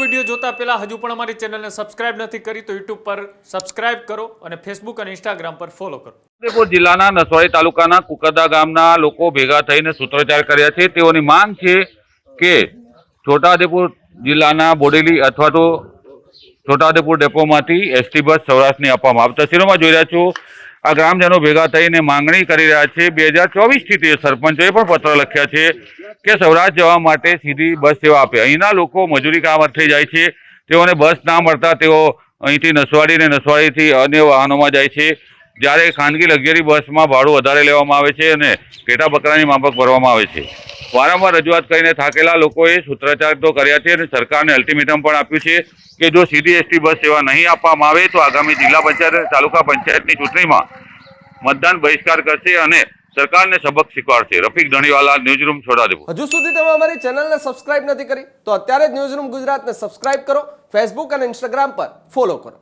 Video જોતા પહેલા હજુ પણ અમારી ચેનલને સબસ્ક્રાઇબ નથી કરી તો યુટ્યુબ પર સબસ્ક્રાઇબ કરો અને ફેસબુક અને ઇન્સ્ટાગ્રામ પર ફોલો કરો. છોટાઉદેપુર જિલ્લાના નસવાડી તાલુકાના કુકરદા ગામના લોકો ભેગા થઈને સૂત્રોચ્ચાર કર્યા છે. તેઓની માંગ છે કે છોટાઉદેપુર જિલ્લાના બોડેલી અથવા તો છોટાઉદેપુર ડેપોમાંથી એસટી બસ સૌરાષ્ટ્રની આપવામાં આવે. તસવીરોમાં જોઈ રહ્યા છો આ ગ્રામજનો ભેગા થઈને માંગણી કરી રહ્યા છે. 2024થી તે સરપંચોએ પણ પત્ર લખ્યા છે કે સૌરાષ્ટ્ર જવા માટે સીધી બસ સેવા આપે. અહીંના લોકો મજૂરી કામ અર્થે જાય છે. તેઓને બસ ના મળતા તેઓ અહીંથી નસવાડી અને નસવાડીથી અન્ય વાહનોમાં જાય છે. જ્યારે ખાનગી લક્ઝરી બસમાં ભાડું વધારે લેવામાં આવે છે અને પેટા બકરાની માફક ભરવામાં આવે છે. વારંવાર રજૂઆત કરીને થાકેલા લોકોએ સૂત્રોચ્ચાર તો કર્યા છે અને સરકારને અલ્ટિમેટમ પણ આપ્યું છે કે જો સીધી એસટી બસ સેવા નહીં આપવામાં આવે તો આગામી જિલ્લા પંચાયત અને તાલુકા પંચાયતની ચૂંટણીમાં મતદાન બહિષ્કાર કરશે અને સરકારને સબક શીખવાડશે. રફીક ધણીવાલા, ન્યૂઝરૂમ, છોટાઉદેપુર. હજુ સુધી તમે અમારી ચેનલને સબસ્ક્રાઇબ નથી કરી તો અત્યારે જ ન્યૂઝરૂમ ગુજરાતને સબસ્ક્રાઇબ કરો, ફેસબુક અને ઇન્સ્ટાગ્રામ પર ફોલો કરો.